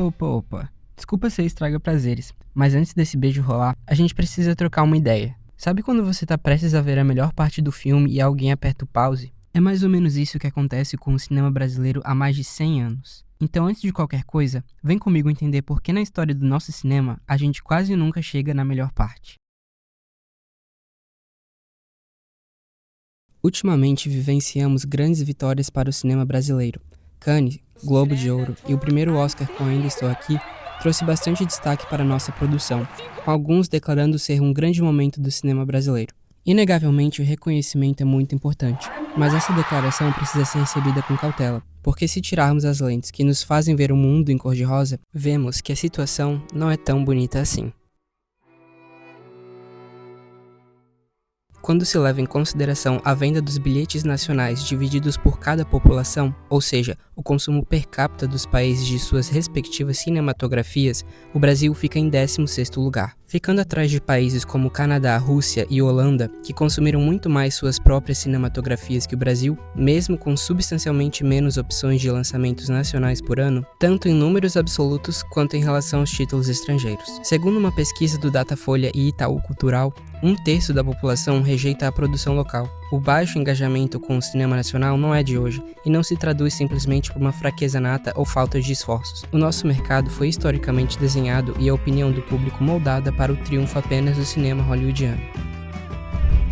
Opa. Desculpa se estraga prazeres, mas antes desse beijo rolar, a gente precisa trocar uma ideia. Sabe quando você tá prestes a ver a melhor parte do filme e alguém aperta o pause? É mais ou menos isso que acontece com o cinema brasileiro há mais de 100 anos. Então, antes de qualquer coisa, vem comigo entender por que na história do nosso cinema a gente quase nunca chega na melhor parte. Ultimamente vivenciamos grandes vitórias para o cinema brasileiro. Cannes, Globo de Ouro e o primeiro Oscar com Ainda Estou Aqui trouxe bastante destaque para nossa produção, com alguns declarando ser um grande momento do cinema brasileiro. Inegavelmente o reconhecimento é muito importante, mas essa declaração precisa ser recebida com cautela, porque se tirarmos as lentes que nos fazem ver o mundo em cor-de-rosa, vemos que a situação não é tão bonita assim. Quando se leva em consideração a venda dos bilhetes nacionais divididos por cada população, ou seja, o consumo per capita dos países de suas respectivas cinematografias, o Brasil fica em 16º lugar, ficando atrás de países como Canadá, Rússia e Holanda, que consumiram muito mais suas próprias cinematografias que o Brasil, mesmo com substancialmente menos opções de lançamentos nacionais por ano, tanto em números absolutos quanto em relação aos títulos estrangeiros. Segundo uma pesquisa do Datafolha e Itaú Cultural, 1/3 da população rejeita a produção local. O baixo engajamento com o cinema nacional não é de hoje, e não se traduz simplesmente por uma fraqueza nata ou falta de esforços. O nosso mercado foi historicamente desenhado e a opinião do público moldada para o triunfo apenas do cinema hollywoodiano.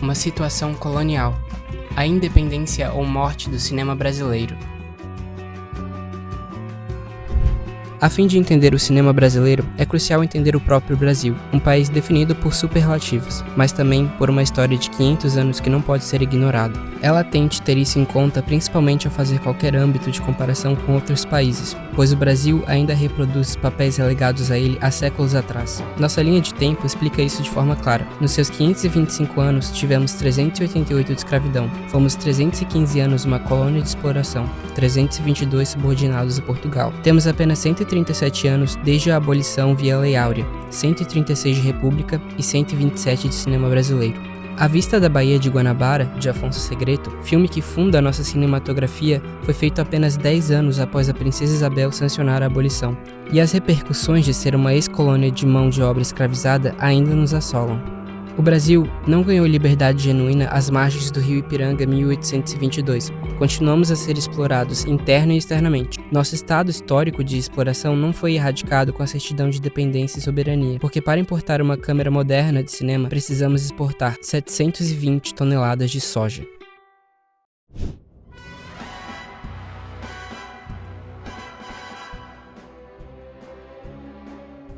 Uma situação colonial. A independência ou morte do cinema brasileiro. A fim de entender o cinema brasileiro, é crucial entender o próprio Brasil, um país definido por superlativos, mas também por uma história de 500 anos que não pode ser ignorada. É latente ter isso em conta principalmente ao fazer qualquer âmbito de comparação com outros países, pois o Brasil ainda reproduz papéis relegados a ele há séculos atrás. Nossa linha de tempo explica isso de forma clara. Nos seus 525 anos, tivemos 388 de escravidão, fomos 315 anos uma colônia de exploração, 322 subordinados a Portugal. Temos apenas 137 anos desde a abolição via Lei Áurea, 136 de República e 127 de cinema brasileiro. A Vista da Baía de Guanabara, de Afonso Segreto, filme que funda a nossa cinematografia, foi feito apenas 10 anos após a Princesa Isabel sancionar a abolição, e as repercussões de ser uma ex-colônia de mão de obra escravizada ainda nos assolam. O Brasil não ganhou liberdade genuína às margens do rio Ipiranga em 1822. Continuamos a ser explorados interna e externamente. Nosso estado histórico de exploração não foi erradicado com a certidão de dependência e soberania, porque para importar uma câmera moderna de cinema, precisamos exportar 720 toneladas de soja.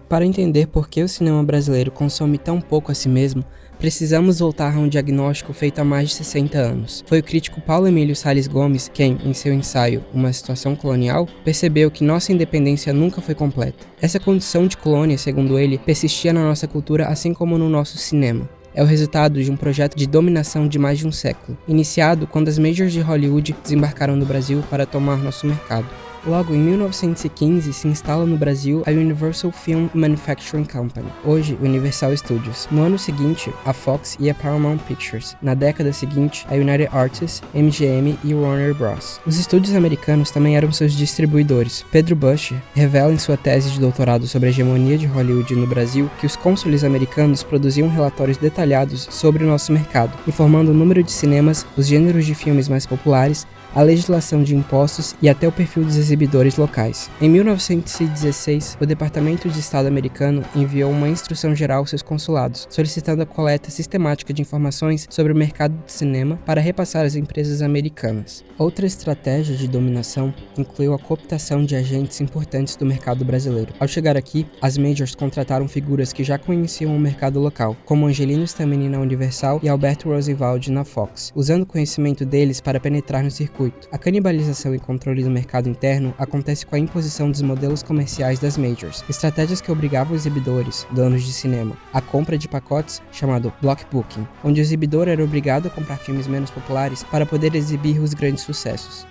Para entender por que o cinema brasileiro consome tão pouco a si mesmo, precisamos voltar a um diagnóstico feito há mais de 60 anos. Foi o crítico Paulo Emílio Salles Gomes quem, em seu ensaio Uma Situação Colonial, percebeu que nossa independência nunca foi completa. Essa condição de colônia, segundo ele, persistia na nossa cultura assim como no nosso cinema. É o resultado de um projeto de dominação de mais de um século, iniciado quando as majors de Hollywood desembarcaram no Brasil para tomar nosso mercado. Logo, em 1915, se instala no Brasil a Universal Film Manufacturing Company, hoje Universal Studios. No ano seguinte, a Fox e a Paramount Pictures. Na década seguinte, a United Artists, MGM e Warner Bros. Os estúdios americanos também eram seus distribuidores. Pedro Buescher revela em sua tese de doutorado sobre a hegemonia de Hollywood no Brasil que os cônsules americanos produziam relatórios detalhados sobre o nosso mercado, informando o número de cinemas, os gêneros de filmes mais populares, a legislação de impostos e até o perfil dos exibidores locais. Em 1916, o Departamento de Estado americano enviou uma instrução geral aos seus consulados, solicitando a coleta sistemática de informações sobre o mercado de cinema para repassar às empresas americanas. Outra estratégia de dominação incluiu a cooptação de agentes importantes do mercado brasileiro. Ao chegar aqui, as majors contrataram figuras que já conheciam o mercado local, como Angelino Stamini na Universal e Alberto Rosenwald na Fox, usando o conhecimento deles para penetrar no circuito. A canibalização e controle do mercado interno acontece com a imposição dos modelos comerciais das majors, estratégias que obrigavam exibidores, donos de cinema, à compra de pacotes chamado block booking, onde o exibidor era obrigado a comprar filmes menos populares para poder exibir os grandes sucessos.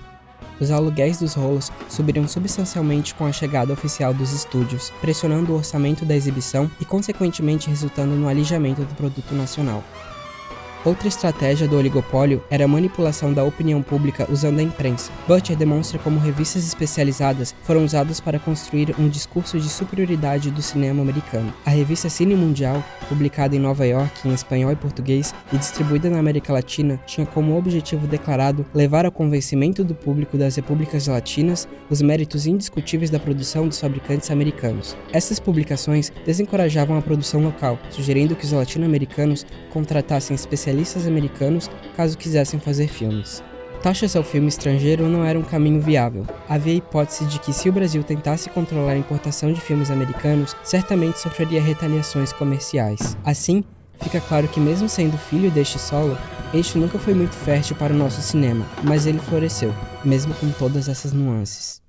Os aluguéis dos rolos subiriam substancialmente com a chegada oficial dos estúdios, pressionando o orçamento da exibição e consequentemente resultando no alijamento do produto nacional. Outra estratégia do oligopólio era a manipulação da opinião pública usando a imprensa. Butcher demonstra como revistas especializadas foram usadas para construir um discurso de superioridade do cinema americano. A revista Cine Mundial, publicada em Nova York em espanhol e português e distribuída na América Latina, tinha como objetivo declarado levar ao convencimento do público das repúblicas latinas os méritos indiscutíveis da produção dos fabricantes americanos. Essas publicações desencorajavam a produção local, sugerindo que os latino-americanos contratassem especialistas americanos caso quisessem fazer filmes. Taxas ao filme estrangeiro não era um caminho viável. Havia a hipótese de que, se o Brasil tentasse controlar a importação de filmes americanos, certamente sofreria retaliações comerciais. Assim, fica claro que, mesmo sendo filho deste solo, este nunca foi muito fértil para o nosso cinema, mas ele floresceu, mesmo com todas essas nuances.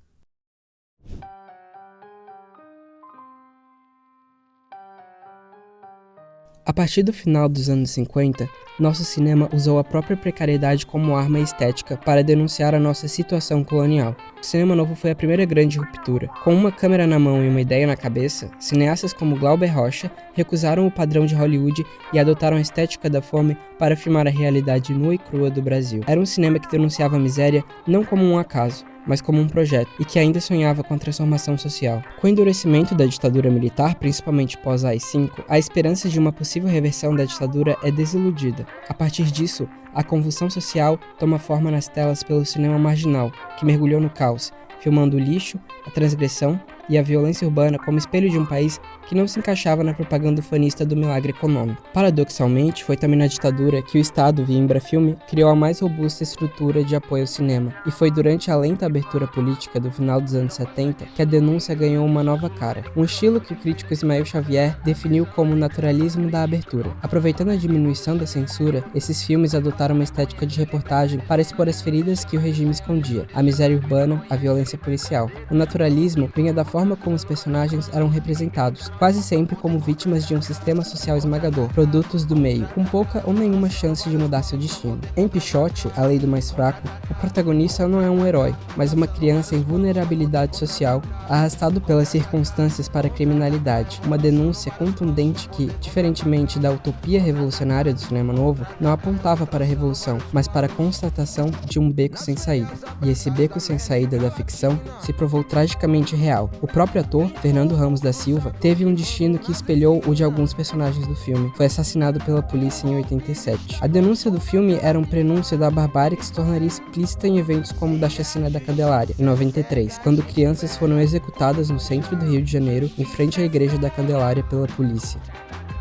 A partir do final dos anos 50, nosso cinema usou a própria precariedade como arma estética para denunciar a nossa situação colonial. O cinema novo foi a primeira grande ruptura. Com uma câmera na mão e uma ideia na cabeça, cineastas como Glauber Rocha recusaram o padrão de Hollywood e adotaram a estética da fome para filmar a realidade nua e crua do Brasil. Era um cinema que denunciava a miséria não como um acaso, mas como um projeto, e que ainda sonhava com a transformação social. Com o endurecimento da ditadura militar, principalmente pós AI-5, a esperança de uma possível reversão da ditadura é desiludida. A partir disso, a convulsão social toma forma nas telas pelo cinema marginal, que mergulhou no caos, filmando o lixo, a transgressão e a violência urbana como espelho de um país que não se encaixava na propaganda ufanista do milagre econômico. Paradoxalmente, foi também na ditadura que o Estado, via Embrafilme, criou a mais robusta estrutura de apoio ao cinema, e foi durante a lenta abertura política do final dos anos 70 que a denúncia ganhou uma nova cara, um estilo que o crítico Ismael Xavier definiu como naturalismo da abertura. Aproveitando a diminuição da censura, esses filmes adotaram uma estética de reportagem para expor as feridas que o regime escondia, a miséria urbana, a violência policial. O naturalismo vinha da forma como os personagens eram representados, quase sempre como vítimas de um sistema social esmagador, produtos do meio, com pouca ou nenhuma chance de mudar seu destino. Em Pichote, A Lei do Mais Fraco, o protagonista não é um herói, mas uma criança em vulnerabilidade social, arrastado pelas circunstâncias para a criminalidade, uma denúncia contundente que, diferentemente da utopia revolucionária do cinema novo, não apontava para a revolução, mas para a constatação de um beco sem saída. E esse beco sem saída da ficção se provou tragicamente real. O próprio ator, Fernando Ramos da Silva, teve um destino que espelhou o de alguns personagens do filme. Foi assassinado pela polícia em 87. A denúncia do filme era um prenúncio da barbárie que se tornaria explícita em eventos como o da chacina da Candelária, em 93, quando crianças foram executadas no centro do Rio de Janeiro, em frente à igreja da Candelária pela polícia.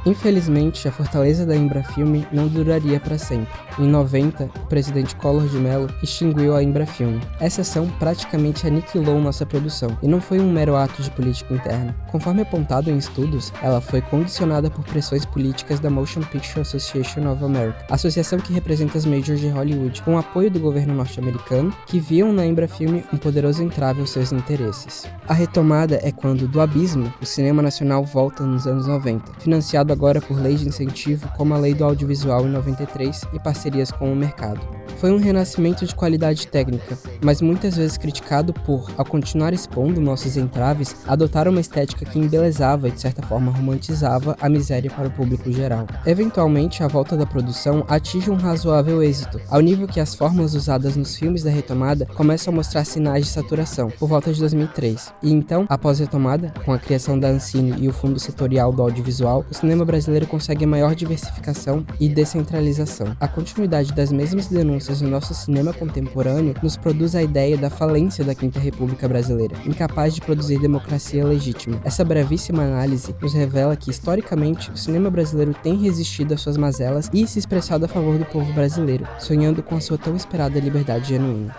Infelizmente, a fortaleza da Embrafilme não duraria para sempre. Em 90, o presidente Collor de Mello extinguiu a Embrafilme. Essa ação praticamente aniquilou nossa produção, e não foi um mero ato de política interna. Conforme apontado em estudos, ela foi condicionada por pressões políticas da Motion Picture Association of America, associação que representa as majors de Hollywood, com o apoio do governo norte-americano, que viam na Embrafilme um poderoso entrave aos seus interesses. A retomada é quando, do abismo, o cinema nacional volta nos anos 90, financiado agora por leis de incentivo como a Lei do Audiovisual em 93 e parcerias com o mercado. Foi um renascimento de qualidade técnica, mas muitas vezes criticado por, ao continuar expondo nossos entraves, adotar uma estética que embelezava e de certa forma romantizava a miséria para o público geral. Eventualmente, a volta da produção atinge um razoável êxito, ao nível que as fórmulas usadas nos filmes da retomada começam a mostrar sinais de saturação, por volta de 2003. E então, após a retomada, com a criação da Ancine e o Fundo Setorial do Audiovisual, o cinema brasileiro consegue maior diversificação e descentralização. A continuidade das mesmas denúncias no nosso cinema contemporâneo nos produz a ideia da falência da Quinta República Brasileira, incapaz de produzir democracia legítima. Essa brevíssima análise nos revela que, historicamente, o cinema brasileiro tem resistido às suas mazelas e se expressado a favor do povo brasileiro, sonhando com a sua tão esperada liberdade genuína.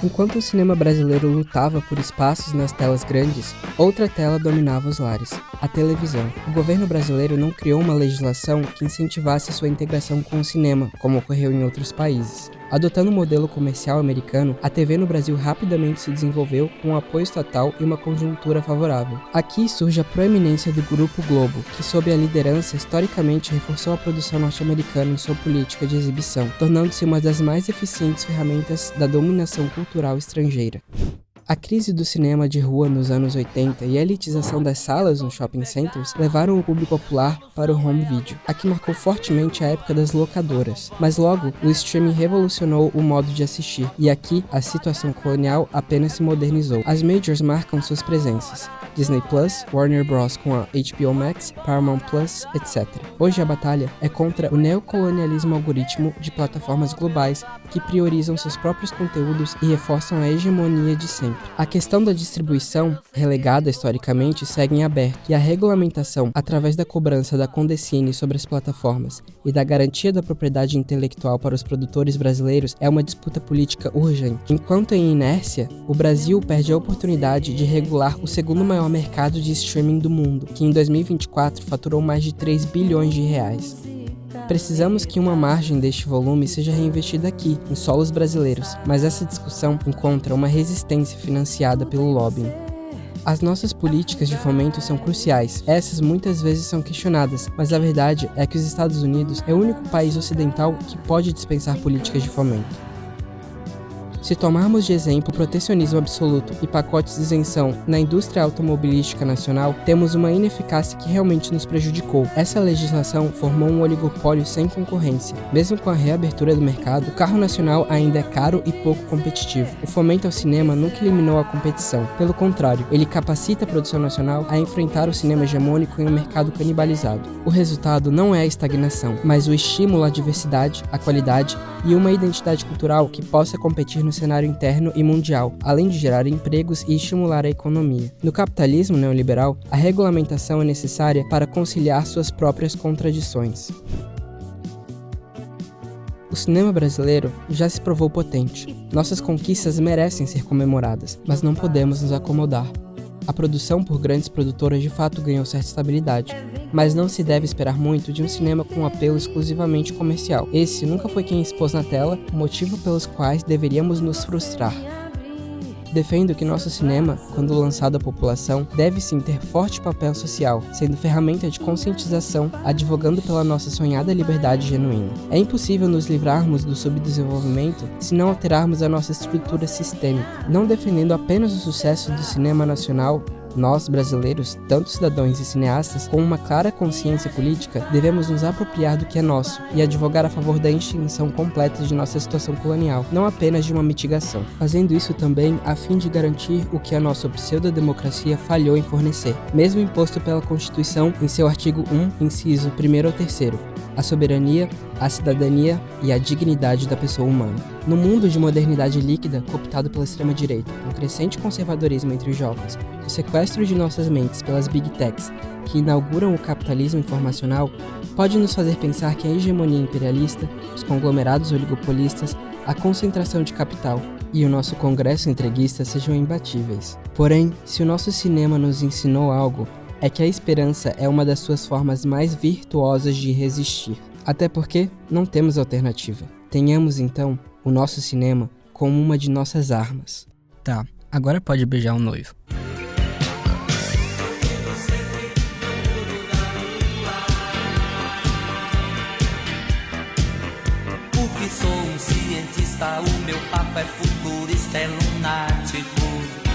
Enquanto o cinema brasileiro lutava por espaços nas telas grandes, outra tela dominava os lares: a televisão. O governo brasileiro não criou uma legislação que incentivasse sua integração com o cinema, como ocorreu em outros países. Adotando o modelo comercial americano, a TV no Brasil rapidamente se desenvolveu com um apoio estatal e uma conjuntura favorável. Aqui surge a proeminência do Grupo Globo, que sob a liderança historicamente reforçou a produção norte-americana em sua política de exibição, tornando-se uma das mais eficientes ferramentas da dominação cultural estrangeira. A crise do cinema de rua nos anos 80 e a elitização das salas nos shopping centers levaram o público popular para o home video. Aqui marcou fortemente a época das locadoras, mas logo o streaming revolucionou o modo de assistir, e aqui a situação colonial apenas se modernizou. As majors marcam suas presenças: Disney Plus, Warner Bros. Com a HBO Max, Paramount Plus, etc. Hoje a batalha é contra o neocolonialismo algoritmo de plataformas globais que priorizam seus próprios conteúdos e reforçam a hegemonia de sempre. A questão da distribuição, relegada historicamente, segue em aberto, e a regulamentação, através da cobrança da Condecine sobre as plataformas e da garantia da propriedade intelectual para os produtores brasileiros, é uma disputa política urgente. Enquanto em inércia, o Brasil perde a oportunidade de regular o segundo maior mercado de streaming do mundo, que em 2024 faturou mais de 3 bilhões de reais. Precisamos que uma margem deste volume seja reinvestida aqui, em solos brasileiros, mas essa discussão encontra uma resistência financiada pelo lobbying. As nossas políticas de fomento são cruciais. Essas muitas vezes são questionadas, mas a verdade é que os Estados Unidos é o único país ocidental que pode dispensar políticas de fomento. Se tomarmos de exemplo o protecionismo absoluto e pacotes de isenção na indústria automobilística nacional, temos uma ineficácia que realmente nos prejudicou. Essa legislação formou um oligopólio sem concorrência. Mesmo com a reabertura do mercado, o carro nacional ainda é caro e pouco competitivo. O fomento ao cinema nunca eliminou a competição. Pelo contrário, ele capacita a produção nacional a enfrentar o cinema hegemônico em um mercado canibalizado. O resultado não é a estagnação, mas o estímulo à diversidade, à qualidade e uma identidade cultural que possa competir no cenário interno e mundial, além de gerar empregos e estimular a economia. No capitalismo neoliberal, a regulamentação é necessária para conciliar suas próprias contradições. O cinema brasileiro já se provou potente. Nossas conquistas merecem ser comemoradas, mas não podemos nos acomodar. A produção por grandes produtoras de fato ganhou certa estabilidade, mas não se deve esperar muito de um cinema com um apelo exclusivamente comercial. Esse nunca foi quem expôs na tela, motivo pelos quais deveríamos nos frustrar. Defendo que nosso cinema, quando lançado à população, deve sim ter forte papel social, sendo ferramenta de conscientização, advogando pela nossa sonhada liberdade genuína. É impossível nos livrarmos do subdesenvolvimento se não alterarmos a nossa estrutura sistêmica. Não defendendo apenas o sucesso do cinema nacional, nós, brasileiros, tanto cidadãos e cineastas, com uma clara consciência política, devemos nos apropriar do que é nosso e advogar a favor da extinção completa de nossa situação colonial, não apenas de uma mitigação. Fazendo isso também a fim de garantir o que a nossa pseudo-democracia falhou em fornecer, mesmo imposto pela Constituição em seu artigo 1, inciso 1º ao 3º, a soberania, a cidadania e a dignidade da pessoa humana. No mundo de modernidade líquida, cooptado pela extrema-direita, um crescente conservadorismo entre os jovens, o sequestro de nossas mentes pelas Big Techs, que inauguram o capitalismo informacional, pode nos fazer pensar que a hegemonia imperialista, os conglomerados oligopolistas, a concentração de capital e o nosso congresso entreguista sejam imbatíveis. Porém, se o nosso cinema nos ensinou algo, é que a esperança é uma das suas formas mais virtuosas de resistir. Até porque não temos alternativa. Tenhamos, então, o nosso cinema como uma de nossas armas. Tá, agora pode beijar o noivo. Porque sou um cientista, o meu papo é futurista, é lunático.